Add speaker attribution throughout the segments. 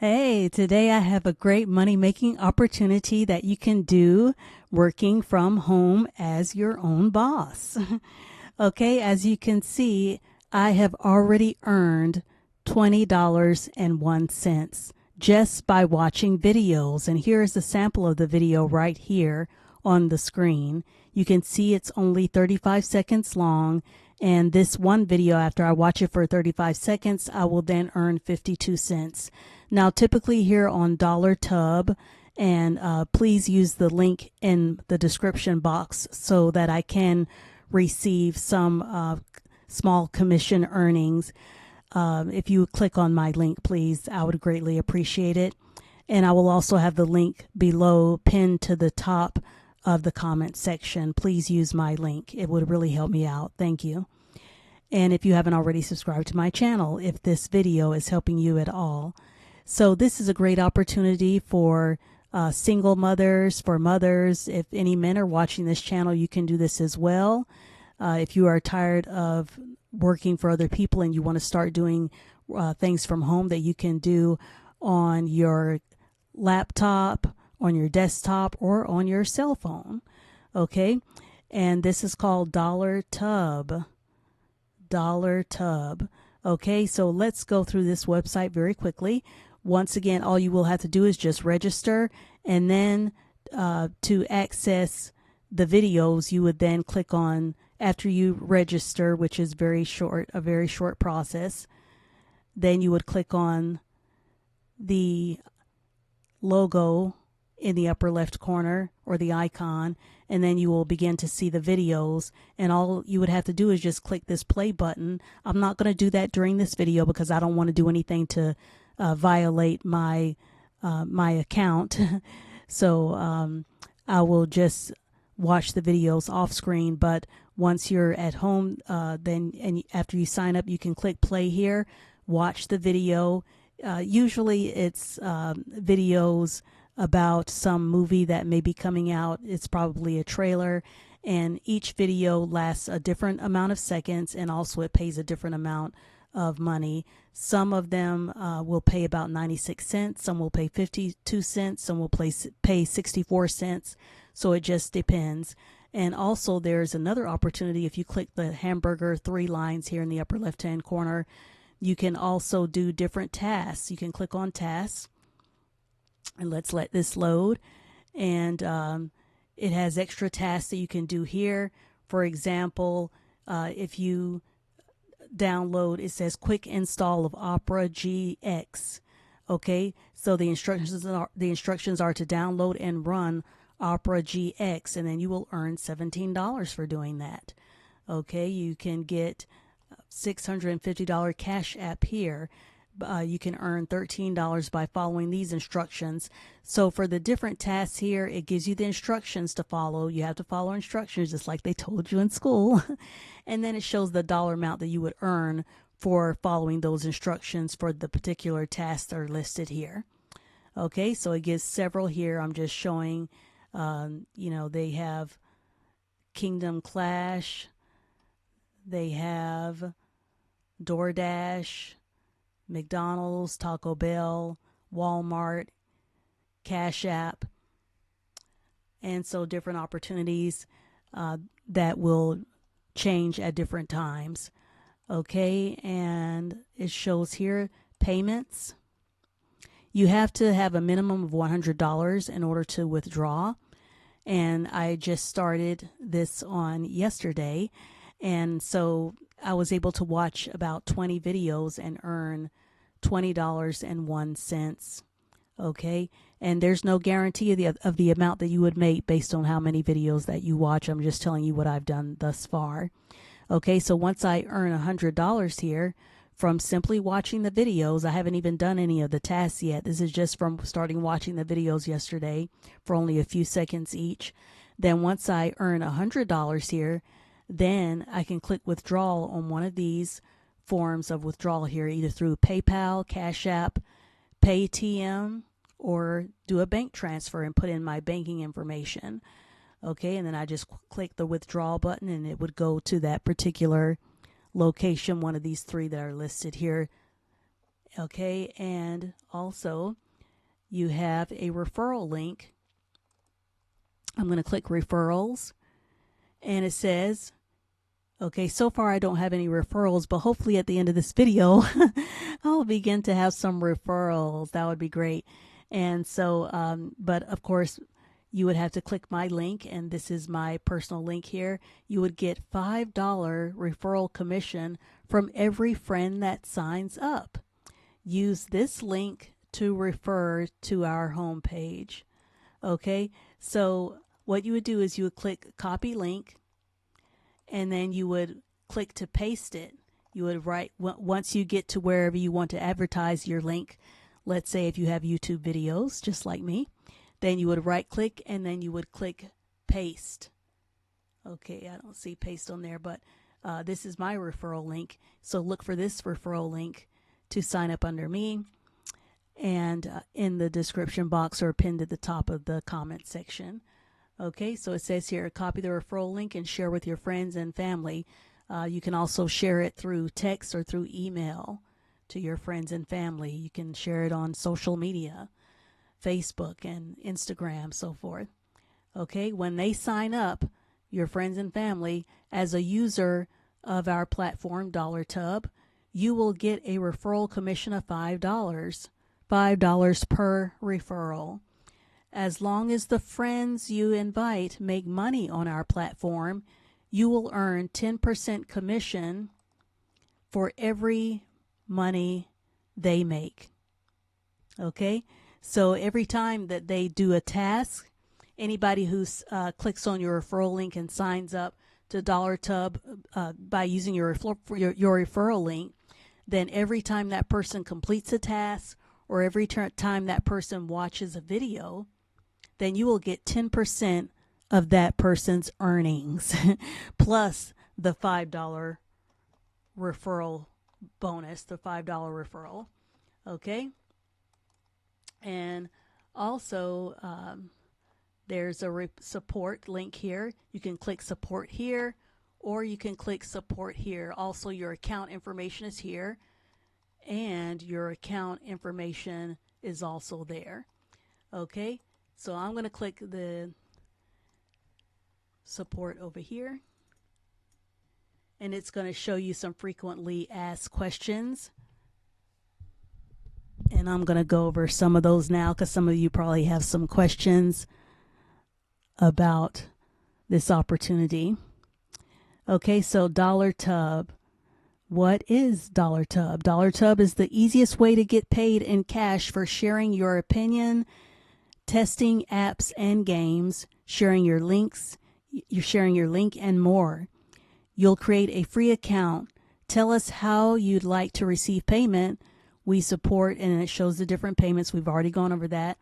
Speaker 1: Hey, today I have a great money making opportunity that you can do working from home as your own boss. Okay, as you can see, I have already earned $20.01 just by watching videos. And here is a sample of the video right here on the screen. You can see it's only 35 seconds long. And this one video, after I watch it for 35 seconds, I will then earn 52 cents. Now, typically here on Dollar Tub, and please use the link in the description box so that I can receive some small commission earnings. If you click on my link, please, I would greatly appreciate it. And I will also have the link below pinned to the top of the comment section. Please use my link. It would really help me out. Thank you. And if you haven't already subscribed to my channel, if this video is helping you at all. So this is a great opportunity for single mothers, for mothers. If any men are watching this channel, you can do this as well. If you are tired of working for other people and you want to start doing things from home that you can do on your laptop, on your desktop, or on your cell phone. Okay, and this is called Dollar Tub. Dollar Tub. Okay, so let's go through this website very quickly. Once again, all you will have to do is just register, and then to access the videos, you would then click on, after you register, which is a very short process, then you would click on the logo in the upper left corner, or the icon, and then you will begin to see the videos, and all you would have to do is just click this play button. I'm not going to do that during this video because I don't want to do anything to violate my my account. So I will just watch the videos off screen. But once you're at home, then after you sign up, you can click play here, watch the video. Usually it's videos about some movie that may be coming out. It's probably a trailer, and each video lasts a different amount of seconds, and also it pays a different amount of money. Some of them will pay about 96 cents, some will pay 52 cents, some will pay 64 cents. So it just depends. And also there's another opportunity. If you click the hamburger 3 lines here in the upper left hand corner, you can also do different tasks. You can click on tasks, and let's let this load. And it has extra tasks that you can do here. For example, if you download, it says quick install of Opera GX. Okay, so the instructions are to download and run Opera GX, and then you will earn $17 for doing that. Okay, you can get $650 Cash App here. You can earn $13 by following these instructions. So for the different tasks here, it gives you the instructions to follow. You have to follow instructions just like they told you in school. And then it shows the dollar amount that you would earn for following those instructions for the particular tasks that are listed here. Okay, so it gives several here. I'm just showing, they have Kingdom Clash, they have DoorDash, McDonald's, Taco Bell, Walmart, Cash App, and so different opportunities that will change at different times. Okay, and it shows here payments. You have to have a minimum of $100 in order to withdraw, and I just started this on yesterday, and so I was able to watch about 20 videos and earn $20.01. Okay, and there's no guarantee of the amount that you would make based on how many videos that you watch. I'm just telling you what I've done thus far. Okay, so once I earn $100 here from simply watching the videos, I haven't even done any of the tasks yet. This is just from starting watching the videos yesterday for only a few seconds each. Then once I earn $100 here, then I can click withdrawal on one of these forms of withdrawal here, either through PayPal, Cash App, Paytm, or do a bank transfer and put in my banking information. Okay, and then I just click the withdrawal button, and it would go to that particular location, one of these 3 that are listed here. Okay, and also you have a referral link. I'm going to click referrals, and it says, okay, so far I don't have any referrals, but hopefully at the end of this video, I'll begin to have some referrals. That would be great. And so, but of course, you would have to click my link, and this is my personal link here. You would get $5 referral commission from every friend that signs up. Use this link to refer to our homepage. Okay, so what you would do is you would click copy link, and then you would click to paste it. You would write, once you get to wherever you want to advertise your link, let's say if you have YouTube videos, just like me, then you would right click and then you would click paste. Okay, I don't see paste on there, but this is my referral link. So look for this referral link to sign up under me, and in the description box or pinned at the top of the comment section. Okay, so it says here, copy the referral link and share with your friends and family. You can also share it through text or through email to your friends and family. You can share it on social media, Facebook and Instagram, so forth. Okay, when they sign up, your friends and family, as a user of our platform, DollarTub, you will get a referral commission of $5 per referral. As long as the friends you invite make money on our platform, you will earn 10% commission for every money they make. Okay, so every time that they do a task, anybody who clicks on your referral link and signs up to DollarTub by using your referral link, then every time that person completes a task or every time that person watches a video, then you will get 10% of that person's earnings plus the $5 referral bonus, the $5 referral. Okay, and also there's a support link here. You can click support here, or you can click support here. Also, your account information is here, and your account information is also there. Okay, so I'm going to click the support over here, and it's going to show you some frequently asked questions. And I'm going to go over some of those now because some of you probably have some questions about this opportunity. Okay, so DollarTub. What is DollarTub? DollarTub is the easiest way to get paid in cash for sharing your opinion, testing apps and games, sharing your links, and more. You'll create a free account. Tell us how you'd like to receive payment. We support, and it shows the different payments. We've already gone over that.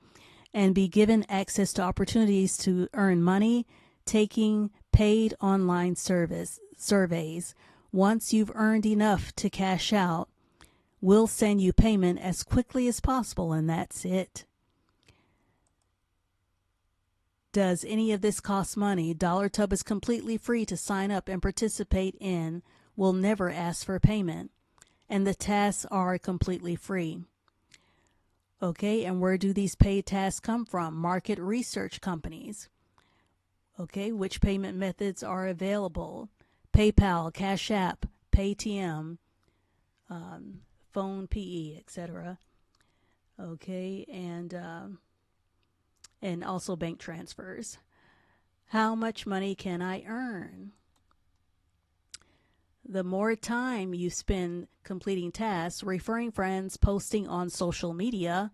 Speaker 1: And be given access to opportunities to earn money, taking paid online surveys. Once you've earned enough to cash out, we'll send you payment as quickly as possible, and that's it. Does any of this cost money? DollarTub is completely free to sign up and participate in. We'll never ask for payment. And the tasks are completely free. Okay, and where do these paid tasks come from? Market research companies. Okay, which payment methods are available? PayPal, Cash App, Paytm, Phone PE, etc. Okay, and also bank transfers. How much money can I earn? The more time you spend completing tasks, referring friends, posting on social media,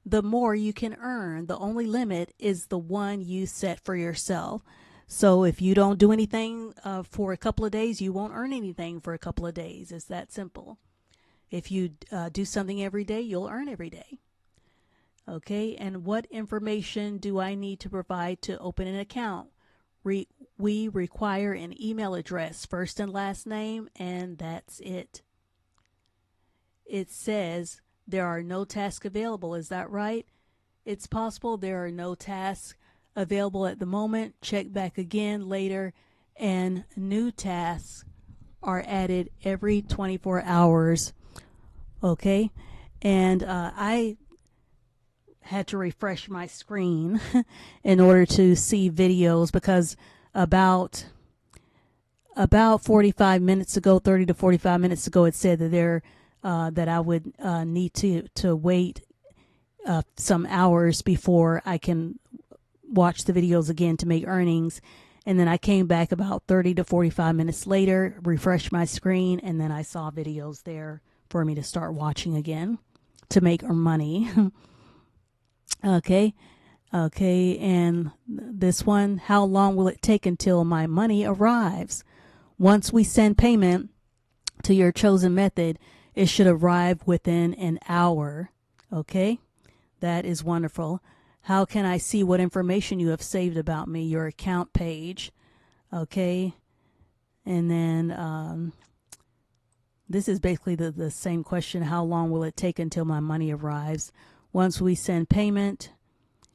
Speaker 1: the more you can earn. The only limit is the one you set for yourself. So if you don't do anything for a couple of days, you won't earn anything for a couple of days. It's that simple. If you do something every day, you'll earn every day. Okay, and what information do I need to provide to open an account? We require an email address, first and last name, and that's it. It says there are no tasks available. Is that right? It's possible there are no tasks available at the moment. Check back again later, and new tasks are added every 24 hours. Okay, and I had to refresh my screen in order to see videos, because about 45 minutes ago, 30 to 45 minutes ago, it said that that I would need to wait some hours before I can watch the videos again to make earnings. And then I came back about 30 to 45 minutes later, refreshed my screen, and then I saw videos there for me to start watching again to make money. Okay. And this one, how long will it take until my money arrives? Once we send payment to your chosen method, it should arrive within an hour. Okay. That is wonderful. How can I see what information you have saved about me? Your account page. Okay. And then this is basically the same question. How long will it take until my money arrives? Once we send payment,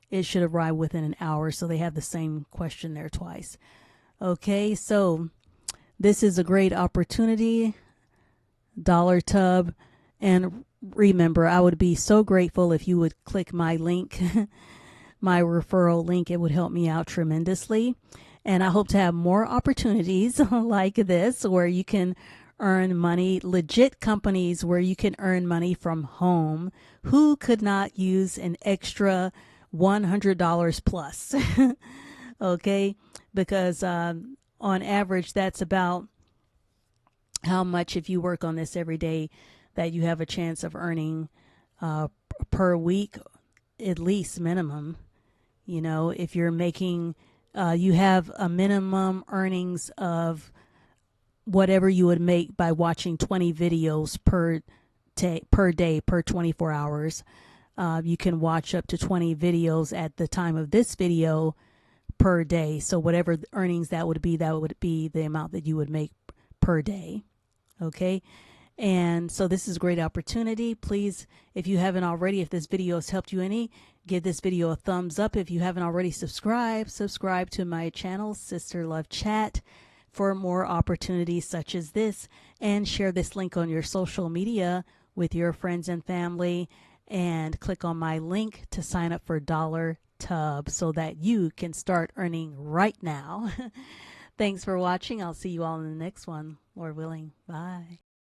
Speaker 1: it should arrive within an hour. So they have the same question there twice. Okay, so this is a great opportunity. Dollar Tub. And remember, I would be so grateful if you would click my link, my referral link. It would help me out tremendously. And I hope to have more opportunities like this where you can earn money, legit companies where you can earn money from home. Who could not use an extra $100 plus? Okay, because on average, that's about how much, if you work on this every day, that you have a chance of earning per week, at least minimum. You know, if you're making, you have a minimum earnings of whatever you would make by watching 20 videos per day, per 24 hours. You can watch up to 20 videos at the time of this video per day. So whatever earnings that would be the amount that you would make per day. Okay. And so this is a great opportunity. Please, if you haven't already, if this video has helped you any, give this video a thumbs up. If you haven't already subscribed to my channel, Sister Love Chat, for more opportunities such as this, and share this link on your social media with your friends and family, and click on my link to sign up for Dollar Tub so that you can start earning right now. Thanks for watching. I'll see you all in the next one, Lord willing. Bye.